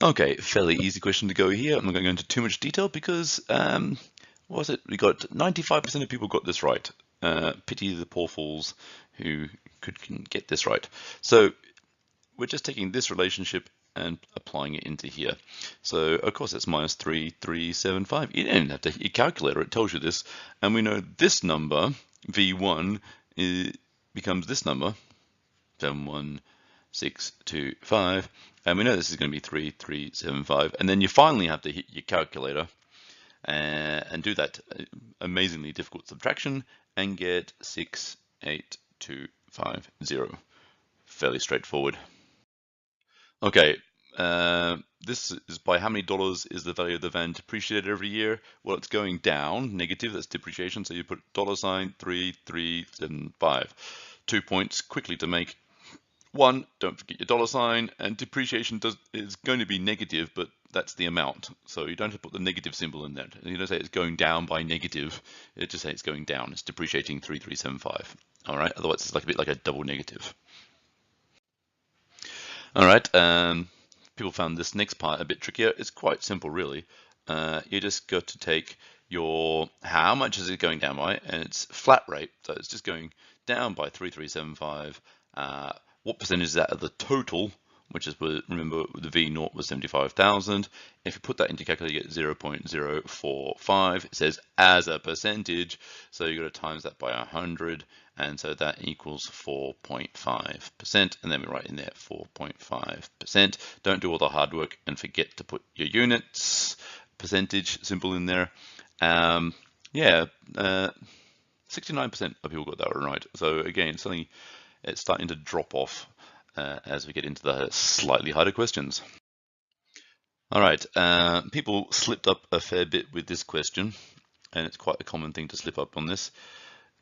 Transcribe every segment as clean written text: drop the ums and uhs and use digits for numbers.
Okay, fairly easy question to go here. I'm not going to go into too much detail because, what was it? We got 95% of people got this right. Pity the poor fools who couldn't get this right. So we're just taking this relationship and applying it into here. So of course it's minus 3375. You don't have to hit your calculator, it tells you this. And we know this number, V1, becomes this number, 71625. And we know this is going to be 3375. And then you finally have to hit your calculator and do that amazingly difficult subtraction and get 68250. Fairly straightforward. Okay, this is by how many dollars is the value of the van depreciated every year? Well, it's going down, negative, that's depreciation, so you put $3375. 2 points quickly to make. One, don't forget your dollar sign, and depreciation is going to be negative, but that's the amount. So you don't have to put the negative symbol in there. You don't say it's going down by negative, it just say it's going down. It's depreciating 3375. All right, otherwise it's like a bit like a double negative. All right, people found this next part a bit trickier. It's quite simple, really. You just got to take your, how much is it going down by, and it's flat rate, so it's just going down by 3375. What percentage is that of the total, which is, remember, the V0 was 75,000. If you put that into calculator, you get 0.045. It says as a percentage, so you've got to times that by 100, and so that equals 4.5%, and then we write in there 4.5%. Don't do all the hard work and forget to put your units, percentage symbol in there. Yeah, 69% of people got that one right. So again, it's starting to drop off as we get into the slightly harder questions. All right, people slipped up a fair bit with this question, and it's quite a common thing to slip up on this.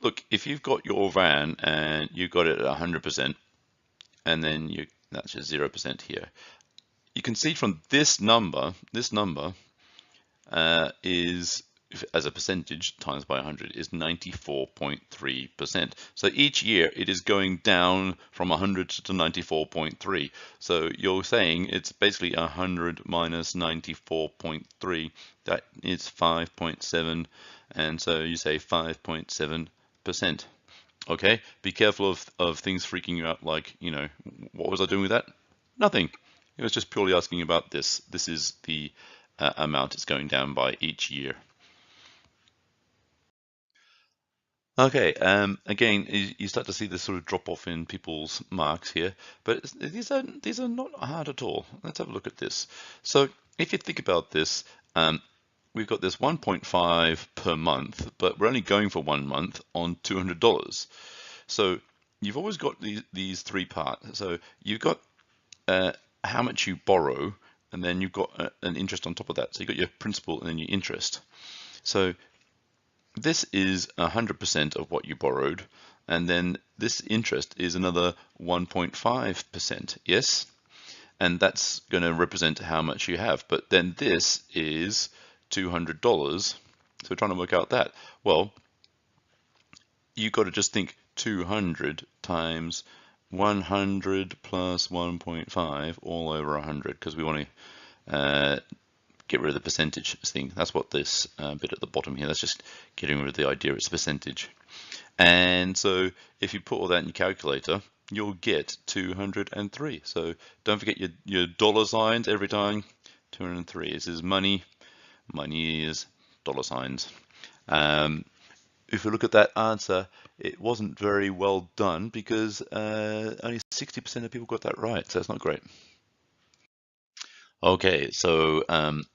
Look, if you've got your van and you got it at 100%, and then that's just 0% here, you can see from this number is, as a percentage times by 100, is 94.3%. So each year it is going down from 100 to 94.3. So you're saying it's basically 100 minus 94.3. That is 5.7. And so you say 5.7%. Okay, be careful of things freaking you out like, you know, what was I doing with that? Nothing. It was just purely asking about this. This is the amount it's going down by each year. Okay, again, you start to see this sort of drop off in people's marks here, but these are not hard at all. Let's have a look at this. So if you think about this, we've got this 1.5 per month, but we're only going for 1 month on $200. So you've always got these three parts. So you've got how much you borrow, and then you've got an interest on top of that. So you've got your principal and then your interest. So this is 100% of what you borrowed, and then this interest is another 1.5%, yes? And that's going to represent how much you have. But then this is $200, so we're trying to work out that. Well, you've got to just think 200 times 100 plus 1.5 all over 100, because we want to get rid of the percentage thing. That's what this bit at the bottom here, that's just getting rid of the idea it's percentage. And so if you put all that in your calculator, you'll get 203. So don't forget your dollar signs every time. 203. This is money. Money is dollar signs. If we look at that answer, it wasn't very well done because only 60% of people got that right. So that's not great. Okay, so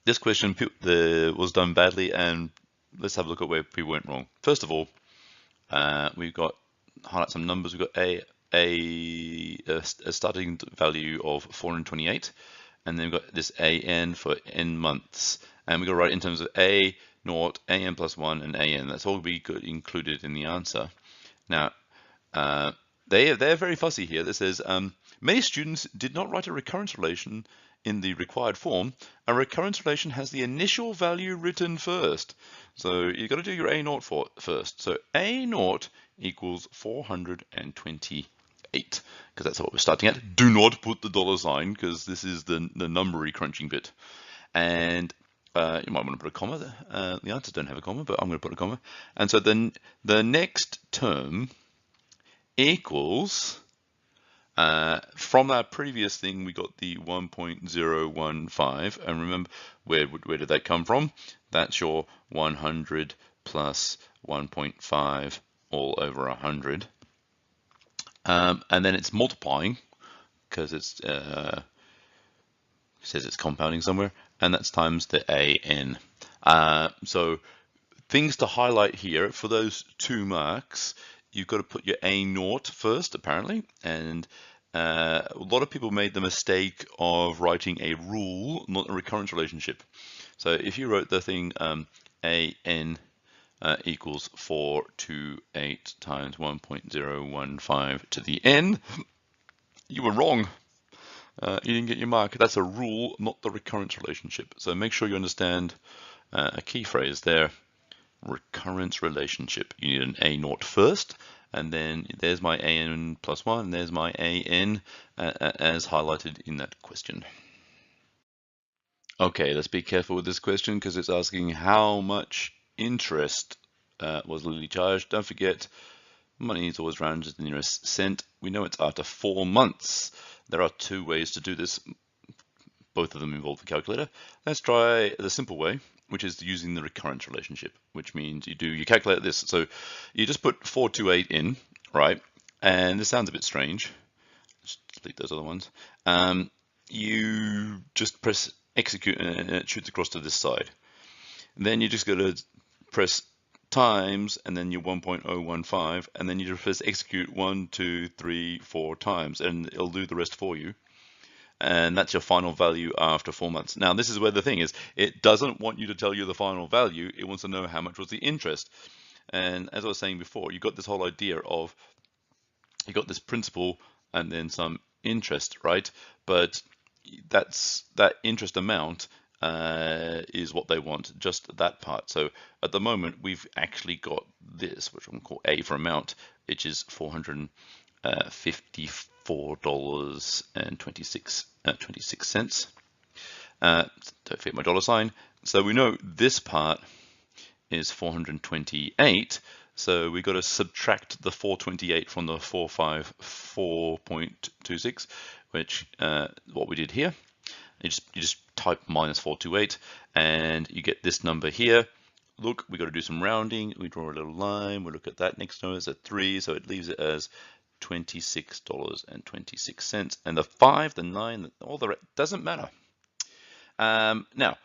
this question was done badly, and let's have a look at where people went wrong. First of all, we've got highlight some numbers. We've got a starting value of 428, and then we've got this AN for n months, and we've got to write in terms of A naught, AN plus 1, and AN. That's all be included in the answer. Now, they're very fussy here. That says many students did not write a recurrence relation in the required form. A recurrence relation has the initial value written first. So you've got to do your A naught first. So A naught equals 428. because that's what we're starting at. Do not put the $sign because this is the numbery crunching bit. And you might want to put a comma there. The answers don't have a comma, but I'm going to put a comma. And so then the next term equals, from our previous thing, we got the 1.015. And remember, where did that come from? That's your 100 plus 1.5 all over 100. And then it's multiplying because it's says it's compounding somewhere, and that's times the AN. So things to highlight here for those 2 marks, you've got to put your A0 first, apparently, and a lot of people made the mistake of writing a rule, not a recurrence relationship. So if you wrote the thing AN equals 428 times 1.015 to the N, you were wrong. You didn't get your mark. That's a rule, not the recurrence relationship. So make sure you understand a key phrase there, recurrence relationship. You need an A0 first, and then there's my AN plus 1, and there's my AN as highlighted in that question. Okay, let's be careful with this question because it's asking how much interest was Lily charged. Don't forget, money is always rounded to the nearest cent. We know it's after 4 months. There are 2 ways to do this. Both of them involve the calculator. Let's try the simple way, which is using the recurrence relationship, which means you calculate this. So you just put 428 in, right? And this sounds a bit strange. Just delete those other ones. You just press execute and it shoots across to this side. And then you just got to press times and then your 1.015, and then you just press execute 1, 2, 3, 4 times, and it'll do the rest for you. And that's your final value after 4 months. Now, this is where the thing is, it doesn't want you to tell you the final value, it wants to know how much was the interest. And as I was saying before, you got this whole idea of, you got this principal and then some interest, right? But that interest amount is what they want, just that part. So at the moment, we've actually got this, which I'm going to call A for amount, which is $454.26. Don't forget my $sign. So we know this part is 428. So we got to subtract the 428 from the 454.26, which what we did here. You just type minus 428 and you get this number here. Look, we got to do some rounding. We draw a little line. We look at that next number is a 3, so it leaves it as $26.26. And the 5, the 9, all the rest doesn't matter. Now,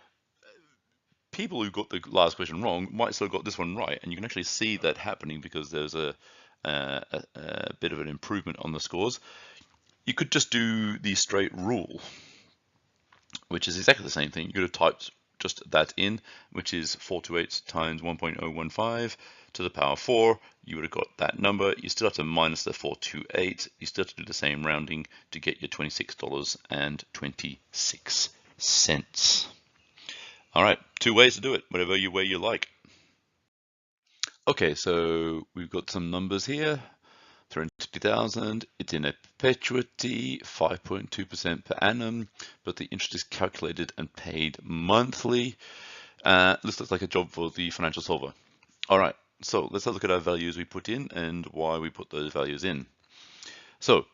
people who got the last question wrong might still got this one right, and you can actually see that happening because there's a bit of an improvement on the scores. You could just do the straight rule, which is exactly the same thing. You could have typed just that in, which is 428 times 1.015 to the power 4. You would have got that number. You still have to minus the 428. You still have to do the same rounding to get your $26.26. All right, 2 ways to do it, whatever way you like. Okay, so we've got some numbers here. 350,000, it's in a perpetuity, 5.2% per annum, but the interest is calculated and paid monthly. This looks like a job for the financial solver. All right, so let's have a look at our values we put in and why we put those values in. So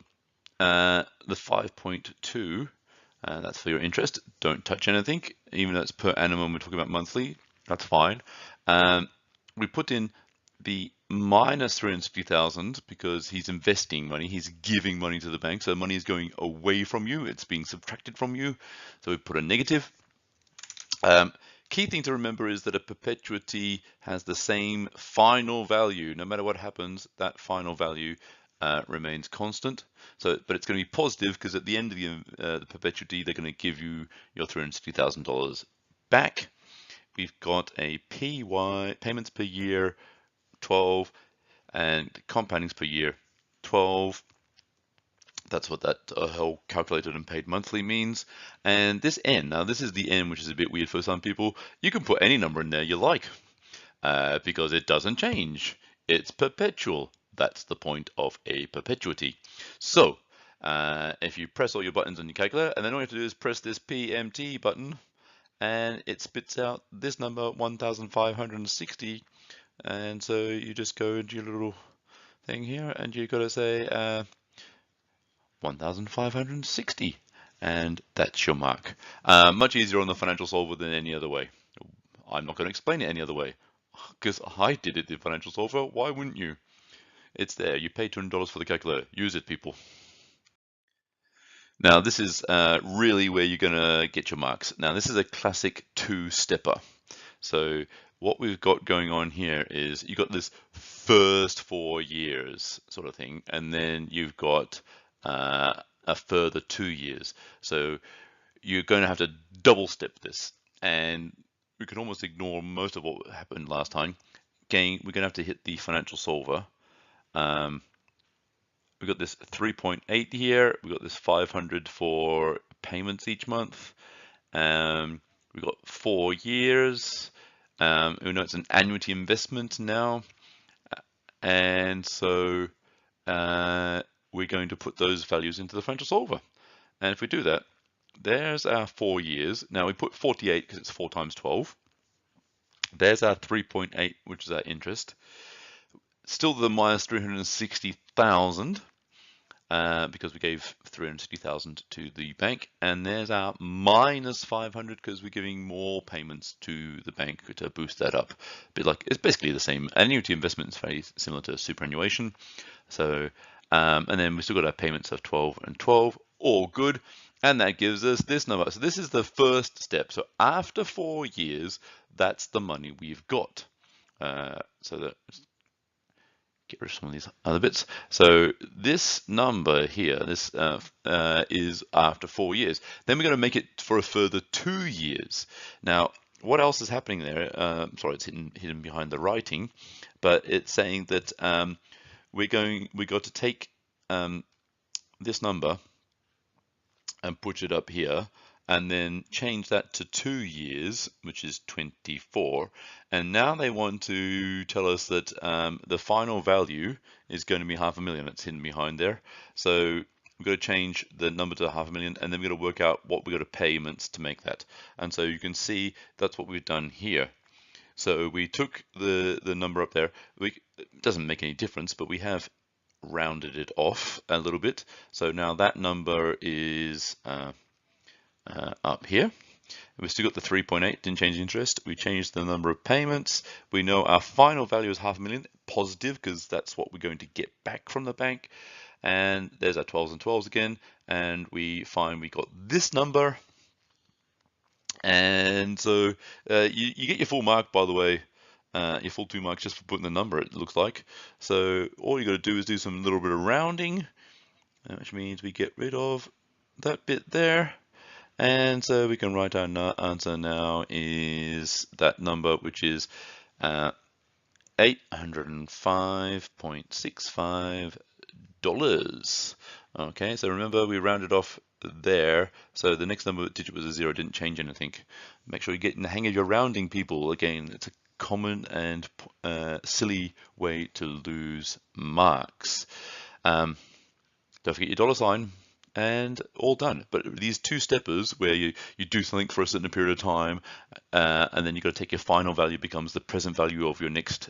the 5.2, that's for your interest. Don't touch anything, even though it's per annum when we're talking about monthly, that's fine. We put in the minus 350,000 because he's investing money, he's giving money to the bank, so money is going away from you, it's being subtracted from you, so we put a negative. Key thing to remember is that a perpetuity has the same final value. No matter what happens, that final value remains constant. So, but it's going to be positive because at the end of the perpetuity, they're going to give you your $360,000 back. We've got a PY, payments per year, 12, and compoundings per year, 12. That's what that whole calculated and paid monthly means. And this N, now this is the N, which is a bit weird for some people. You can put any number in there you like because it doesn't change. It's perpetual. That's the point of a perpetuity. So if you press all your buttons on your calculator, and then all you have to do is press this PMT button, and it spits out this number, 1,560. And so you just go into your little thing here, and you've got to say 1,560, and that's your mark. Much easier on the financial solver than any other way. I'm not going to explain it any other way, because I did it in financial solver. Why wouldn't you? It's there. You pay $200 for the calculator. Use it, people. Now, this is really where you're going to get your marks. Now, this is a classic two-stepper. So what we've got going on here is you've got this first 4 years sort of thing, and then you've got a further 2 years. So you're going to have to double step this, and we can almost ignore most of what happened last time. Again, we're going to have to hit the financial solver. We've got this 3.8 here. We've got this 500 for payments each month. We've got 4 years. We know it's an annuity investment now. And so we're going to put those values into the financial solver. And if we do that, there's our 4 years. Now we put 48 because it's 4 times 12. There's our 3.8, which is our interest. Still the minus 360,000 because we gave 360,000 to the bank, and there's our minus 500 because we're giving more payments to the bank to boost that up. It's basically the same. Annuity investment is very similar to superannuation. So and then we still got our payments of 12 and 12, all good, and that gives us this number. So this is the first step. So after 4 years, that's the money we've got. So that get rid of some of these other bits. So this number here, this is after 4 years. Then we're going to make it for a further 2 years. Now, what else is happening there? Sorry, it's hidden behind the writing, but it's saying that we got to take this number and put it up here, and then change that to 2 years, which is 24. And now they want to tell us that the final value is going to be 500,000. It's hidden behind there. So we've got to change the number to 500,000, and then we've got to work out what we've got to payments to make that. And so you can see that's what we've done here. So we took the number up there. It doesn't make any difference, but we have rounded it off a little bit. So now that number is up here. We still got the 3.8, didn't change the interest. We changed the number of payments. We know our final value is 500,000, positive, because that's what we're going to get back from the bank. And there's our 12s and 12s again. And we find we got this number. And so you get your full mark, by the way, your full 2 marks just for putting the number, it looks like. So all you got to do is do some little bit of rounding, which means we get rid of that bit there. And so we can write our answer now is that number, which is $805.65. Okay, so remember we rounded off there. So the next number digit was a 0, didn't change anything. Make sure you get in the hang of your rounding, people. Again, it's a common and silly way to lose marks. Don't forget your dollar sign. And all done. But these two steppers where you do something for a certain period of time, and then you've got to take your final value, becomes the present value of your next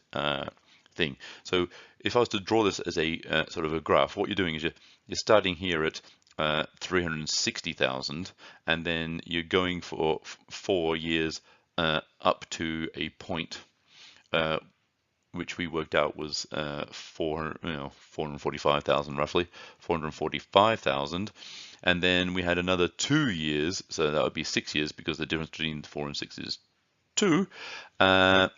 thing. So if I was to draw this as a sort of a graph, what you're doing is you're starting here at 360,000, and then you're going for 4 years up to a point, which we worked out was 445,000 roughly, 445,000, and then we had another 2 years, so that would be 6 years because the difference between 4 and 6 is 2. We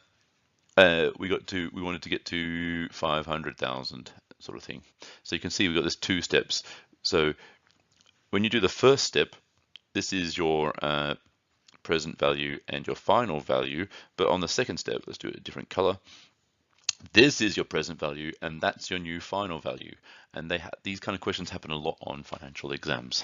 wanted to get to 500,000 sort of thing. So you can see we've got this 2 steps. So when you do the first step, this is your present value and your final value, but on the second step, let's do it a different color. This is your present value, and that's your new final value. And these kind of questions happen a lot on financial exams.